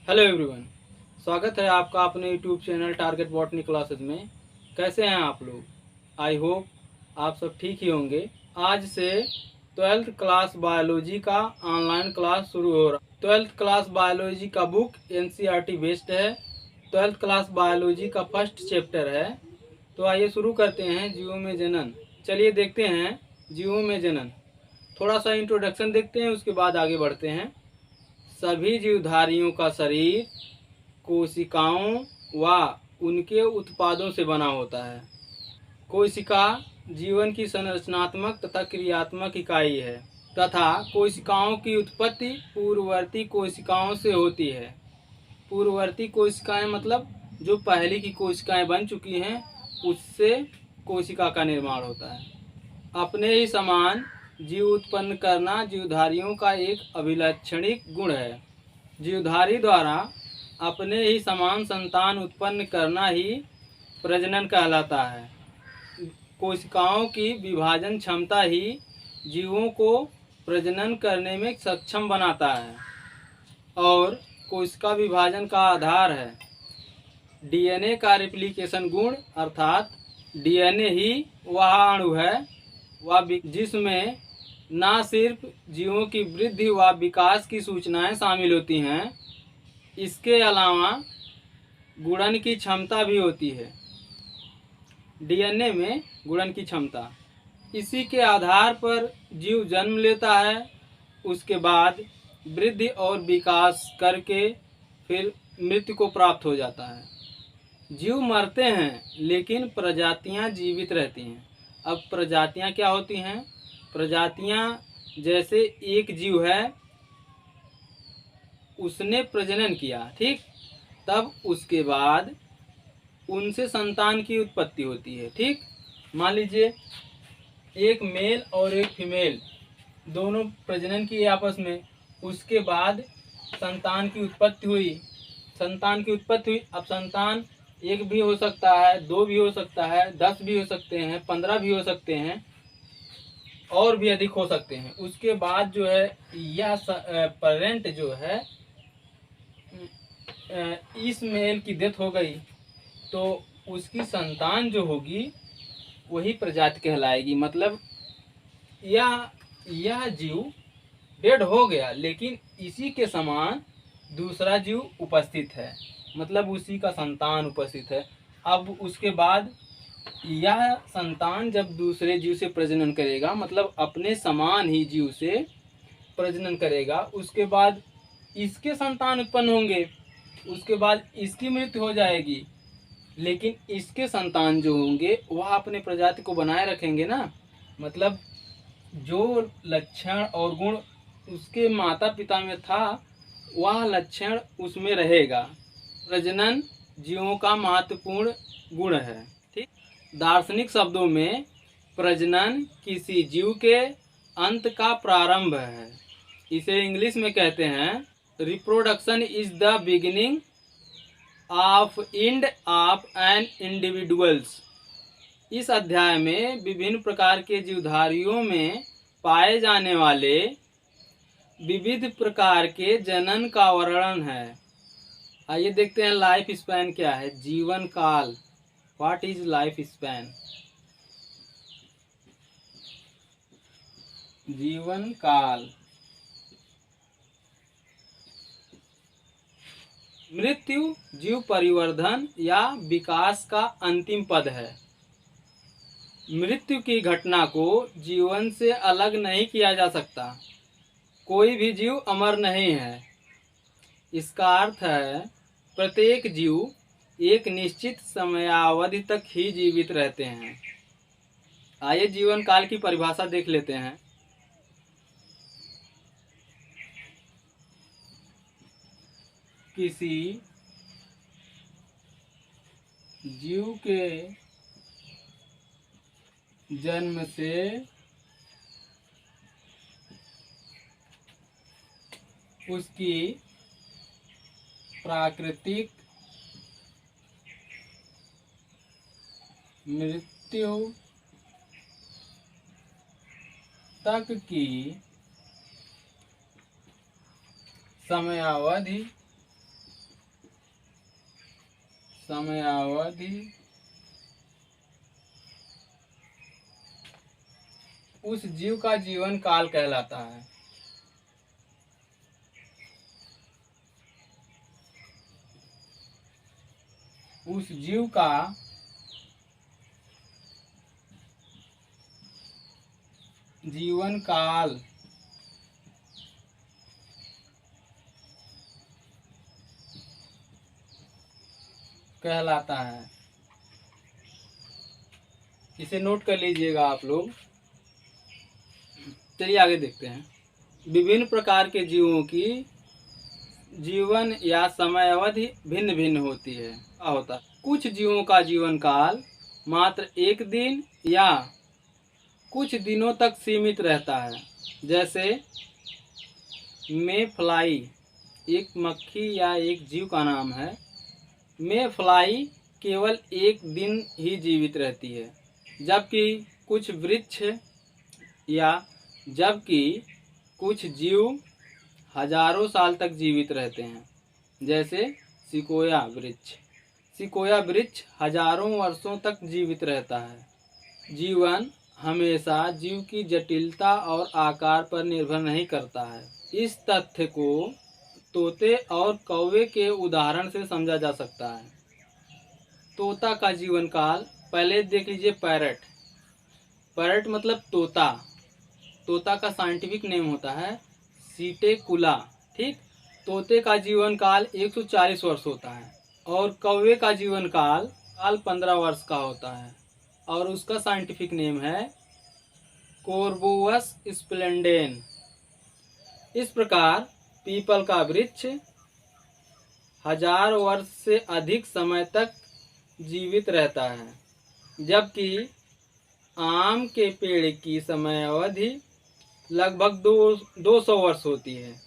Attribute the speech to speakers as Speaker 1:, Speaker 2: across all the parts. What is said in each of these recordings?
Speaker 1: Hello everyone. स्वागत है आपका अपने YouTube channel target botany classes में। कैसे हैं आप लोग? आई होप आप सब ठीक ही होंगे। आज से 12th क्लास बायोलॉजी का ऑनलाइन क्लास शुरू हो रहा है। 12th क्लास बायोलॉजी का बुक एनसीईआरटी बेस्ड है। 12th क्लास बायोलॉजी का फर्स्ट चैप्टर है। तो आइए शुरू करते हैं। जीवों में जनन। चलिए देखते हैं जीवों में जनन। थोड़ा सा इंट्रोडक्शन देखते हैं, उसके बाद आगे बढ़ते हैं। सभी जीवधारियों का शरीर कोशिकाओं व उनके उत्पादों से बना होता है। कोशिका जीवन की संरचनात्मक तथा क्रियात्मक इकाई है तथा कोशिकाओं की उत्पत्ति पूर्ववर्ती कोशिकाओं से होती है। पूर्ववर्ती कोशिकाएं मतलब जो पहले की कोशिकाएं बन चुकी हैं, उससे कोशिका का निर्माण होता है। अपने ही समान जीव उत्पन्न करना जीवधारियों का एक अभिलक्षणिक गुण है। जीवधारी द्वारा अपने ही समान संतान उत्पन्न करना ही प्रजनन कहलाता है। कोशिकाओं की विभाजन क्षमता ही जीवों को प्रजनन करने में सक्षम बनाता है और कोशिका विभाजन का आधार है डीएनए का रेप्लिकेशन गुण, अर्थात डीएनए ही वह अणु है जिसमें न सिर्फ जीवों की वृद्धि व विकास की सूचनाएं शामिल होती हैं, इसके अलावा गुणन की क्षमता भी होती है। डीएनए में गुणन की क्षमता, इसी के आधार पर जीव जन्म लेता है। उसके बाद वृद्धि और विकास करके फिर मृत्यु को प्राप्त हो जाता है। जीव मरते हैं लेकिन प्रजातियां जीवित रहती हैं। अब प्रजातियां क्या होती हैं? प्रजातियां जैसे एक जीव है, उसने प्रजनन किया, ठीक, तब उसके बाद उनसे संतान की उत्पत्ति होती है। ठीक, मान लीजिए एक मेल और एक फीमेल दोनों प्रजनन किए आपस में, उसके बाद संतान की उत्पत्ति हुई। अब संतान एक भी हो सकता है, दो भी हो सकता है, 10 भी हो सकते हैं, 15 भी हो सकते हैं, और भी अधिक हो सकते हैं। उसके बाद जो है यह पेरेंट जो है, इस मेल की डेथ हो गई तो उसकी संतान जो होगी वही प्रजाति कहलाएगी। मतलब यह जीव डेड हो गया लेकिन इसी के समान दूसरा जीव उपस्थित है, मतलब उसी का संतान उपस्थित है। अब उसके बाद यह संतान जब दूसरे जीव से प्रजनन करेगा, मतलब अपने समान ही जीव से प्रजनन करेगा, उसके बाद इसके संतान उत्पन्न होंगे, उसके बाद इसकी मृत्यु हो जाएगी, लेकिन इसके संतान जो होंगे वह अपने प्रजाति को बनाए रखेंगे ना। मतलब जो लक्षण और गुण उसके माता पिता में था वह लक्षण उसमें रहेगा। प्रजनन जीवों का महत्वपूर्ण गुण है। ठीक, दार्शनिक शब्दों में प्रजनन किसी जीव के अंत का प्रारंभ है। इसे इंग्लिश में कहते हैं reproduction is the beginning of end of an individuals. इस अध्याय में विभिन्न प्रकार के जीवधारियों में पाए जाने वाले विविध प्रकार के जनन का वर्णन है। आइए देखते हैं लाइफ स्पैन क्या है। जीवन काल, व्हाट इज लाइफ स्पैन? जीवन काल। मृत्यु जीव परिवर्धन या विकास का अंतिम पद है। मृत्यु की घटना को जीवन से अलग नहीं किया जा सकता। कोई भी जीव अमर नहीं है। इसका अर्थ है प्रत्येक जीव एक निश्चित समयावधि तक ही जीवित रहते हैं। आइए जीवन काल की परिभाषा देख लेते हैं। किसी जीव के जन्म से उसकी प्राकृतिक मृत्यु तक की समयावधि समयावधि उस जीव का जीवन काल कहलाता है। उस जीव का जीवन काल कहलाता है। इसे नोट कर लीजिएगा आप लोग। चलिए आगे देखते हैं। विभिन्न प्रकार के जीवों की जीवन या समय अवधि भिन्न भिन्न होती है। क्या होता है? कुछ जीवों का जीवन काल मात्र एक दिन या कुछ दिनों तक सीमित रहता है। जैसे मे फ्लाई एक मक्खी या एक जीव का नाम है। मे फ्लाई केवल एक दिन ही जीवित रहती है, जबकि कुछ जीव हजारों साल तक जीवित रहते हैं। जैसे सिकोया वृक्ष हजारों वर्षों तक जीवित रहता है। जीवन हमेशा जीव की जटिलता और आकार पर निर्भर नहीं करता है। इस तथ्य को तोते और कौवे के उदाहरण से समझा जा सकता है। तोता का जीवन काल, पहले देख लीजिए पैरट मतलब तोता। तोता का साइंटिफिक नेम होता है सीटेकुला। ठीक, तोते का जीवन काल 140 वर्ष होता है और कौवे का जीवन काल 15 वर्ष का होता है और उसका साइंटिफिक नेम है कोर्बोवस स्प्लेंडेन। इस प्रकार पीपल का वृक्ष 1000 वर्ष से अधिक समय तक जीवित रहता है, जबकि आम के पेड़ की समय अवधि लगभग 200 वर्ष होती है।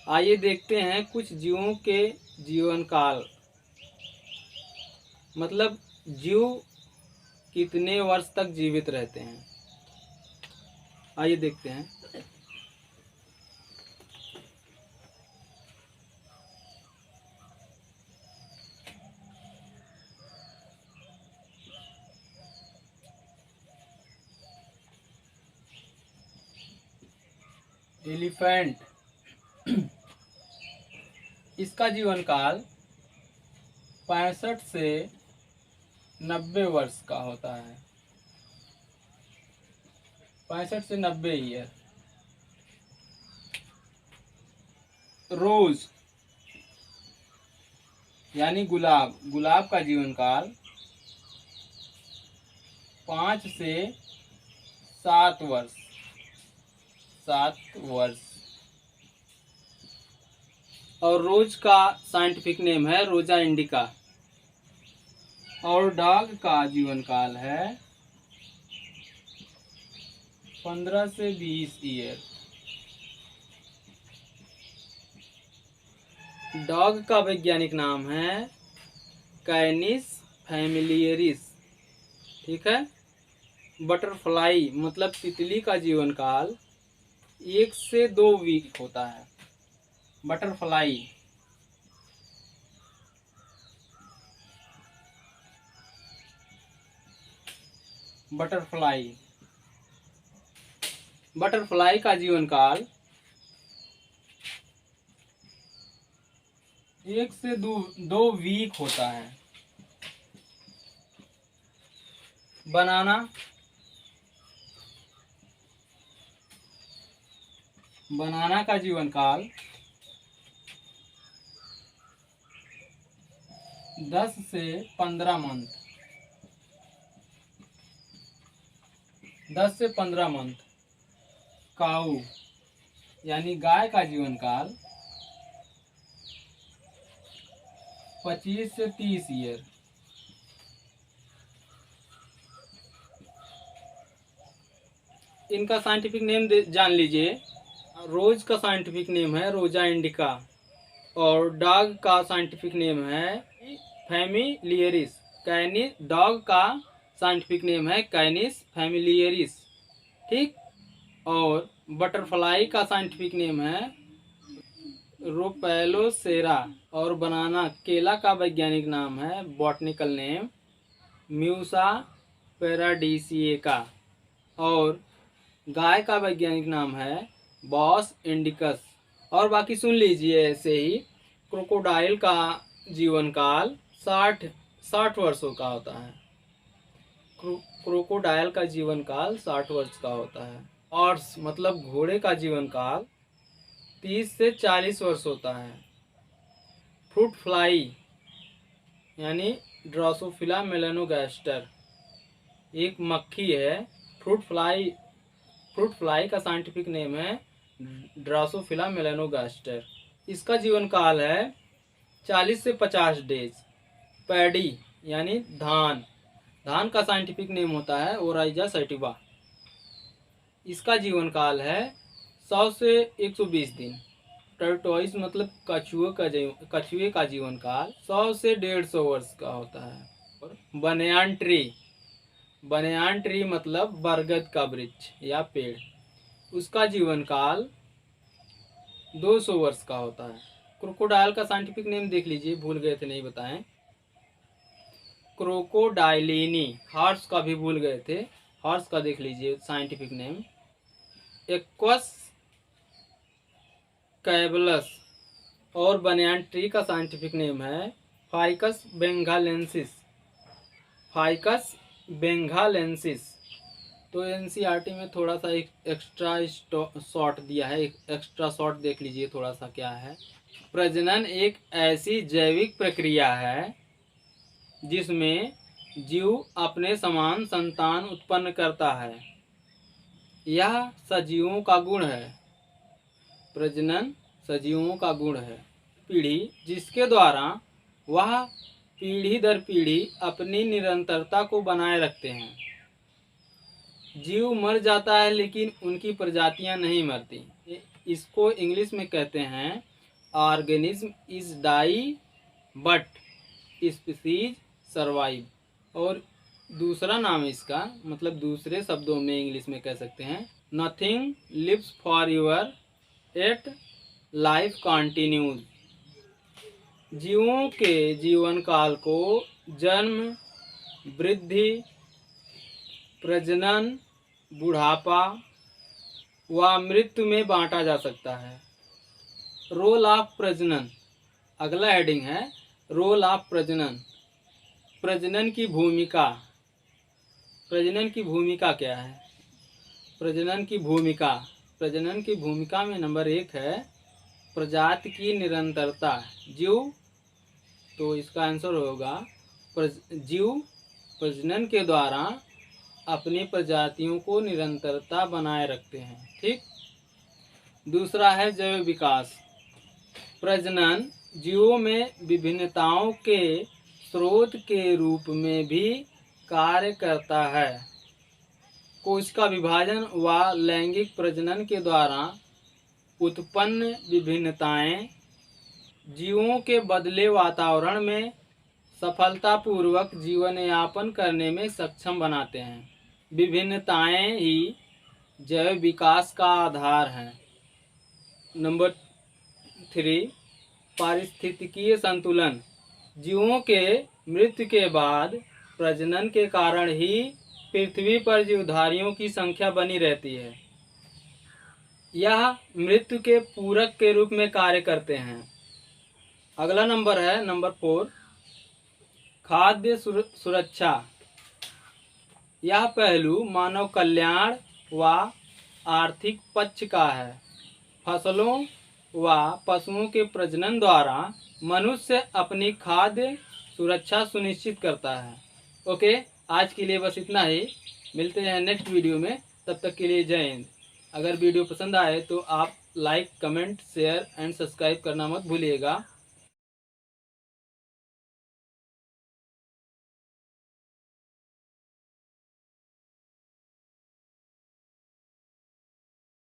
Speaker 1: आइए देखते हैं कुछ जीवों के जीवन काल, मतलब जीव कितने वर्ष तक जीवित रहते हैं। आइए देखते हैं। एलिफेंट, इसका जीवन काल 65 से 90 वर्ष का होता है। 65 से 90 ईयर। रोज यानी गुलाब का जीवन काल 5 से 7 वर्ष। और रोज का साइंटिफिक नेम है रोजा इंडिका। और डॉग का जीवन काल है 15 से 20 ईयर। डॉग का वैज्ञानिक नाम है कैनिस फैमिलियरिस। ठीक है। बटरफ्लाई मतलब तितली का जीवन काल 1 से 2 वीक होता है। बटरफ्लाई का जीवन काल 1 से 2 वीक होता है। बनाना का जीवन काल 10 से 15 मंथ। काऊ यानी गाय का जीवन काल 25 से 30 ईयर। इनका साइंटिफिक नेम जान लीजिए। रोज का साइंटिफिक नेम है रोजा इंडिका और डॉग का साइंटिफिक नेम है फैमिलियरिस। डॉग का साइंटिफिक नेम है कैनिस फैमिलियरिस। ठीक। और बटरफ्लाई का साइंटिफिक नेम है रोपेलोसेरा और बनाना केला का वैज्ञानिक नाम है, बॉटनिकल नेम म्यूसा पैराडीसिएका। और गाय का वैज्ञानिक नाम है बॉस इंडिकस। और बाकी सुन लीजिए ऐसे ही। क्रोकोडाइल का जीवन काल 60 वर्षों का होता है। क्रोकोडाइल का जीवन काल 60 वर्ष का होता है। हॉर्स मतलब घोड़े का जीवन काल 30 से 40 वर्ष होता है। फ्रूट फ्लाई यानी ड्रोसोफिला मेलानोगास्टर एक मक्खी है। फ्रूट फ्लाई का साइंटिफिक नेम है ड्रोसोफिला मेलानोगास्टर। इसका जीवन काल है 40 से 50 डेज। पैडी यानी धान का साइंटिफिक नेम होता है ओराइजा सैटिवा। इसका जीवन काल है 100 से 120 दिन। टर्टोइस मतलब कछुए का जीवन काल 100 से 150 वर्ष का होता है। और बनियान ट्री मतलब बरगद का वृक्ष या पेड़, उसका जीवन काल 200 वर्ष का होता है। क्रोकोडाइल का साइंटिफिक नेम देख लीजिए, भूल गए थे नहीं बताएं। क्रोकोडाइलिनी। हॉर्स का भी भूल गए थे, हॉर्स का देख लीजिए साइंटिफिक नेम एक्वस कैबलस। और बनियान ट्री का साइंटिफिक नेम है फाइकस बेंगालेंसिस। तो एनसीईआरटी में थोड़ा सा एक एक्स्ट्रा शॉर्ट दिया है, एक एक्स्ट्रा शॉर्ट देख लीजिए थोड़ा सा क्या है। प्रजनन एक ऐसी जैविक प्रक्रिया है जिसमें जीव अपने समान संतान उत्पन्न करता है। यह सजीवों का गुण है। प्रजनन सजीवों का गुण है। पीढ़ी जिसके द्वारा वह पीढ़ी दर पीढ़ी अपनी निरंतरता को बनाए रखते हैं। जीव मर जाता है लेकिन उनकी प्रजातियां नहीं मरती। इसको इंग्लिश में कहते हैं organism is die but species survive. और दूसरा नाम इसका मतलब दूसरे शब्दों में इंग्लिश में कह सकते हैं nothing lives for ever at life continues. जीवों के जीवन काल को जन्म, वृद्धि, प्रजनन, बुढ़ापा व मृत्यु में बांटा जा सकता है। रोल ऑफ प्रजनन अगला हेडिंग है, रोल ऑफ प्रजनन। प्रजनन की भूमिका क्या है? प्रजनन की भूमिका में नंबर 1 है प्रजाति की निरंतरता। जीव, तो इसका आंसर होगा जीव प्रजनन के द्वारा अपनी प्रजातियों को निरंतरता बनाए रखते हैं। ठीक। दूसरा है जैव विकास। प्रजनन जीवों में विभिन्नताओं के स्रोत के रूप में भी कार्य करता है। कोशिका विभाजन व लैंगिक प्रजनन के द्वारा उत्पन्न विभिन्नताएं जीवों के बदले वातावरण में सफलतापूर्वक जीवन यापन करने में सक्षम बनाते हैं। विभिन्नताएं ही जैव विकास का आधार हैं। नंबर 3 पारिस्थितिकीय संतुलन। जीवों के मृत्यु के बाद प्रजनन के कारण ही पृथ्वी पर जीवधारियों की संख्या बनी रहती है। यह मृत्यु के पूरक के रूप में कार्य करते हैं। अगला नंबर है नंबर 4 खाद्य सुरक्षा। यह पहलू मानव कल्याण व आर्थिक पक्ष का है। फसलों व पशुओं के प्रजनन द्वारा मनुष्य अपनी खाद्य सुरक्षा सुनिश्चित करता है। ओके, आज के लिए बस इतना ही। मिलते हैं नेक्स्ट वीडियो में, तब तक के लिए जय हिंद। अगर वीडियो पसंद आए तो आप like, comment, share and subscribe करना मत भूलिएगा।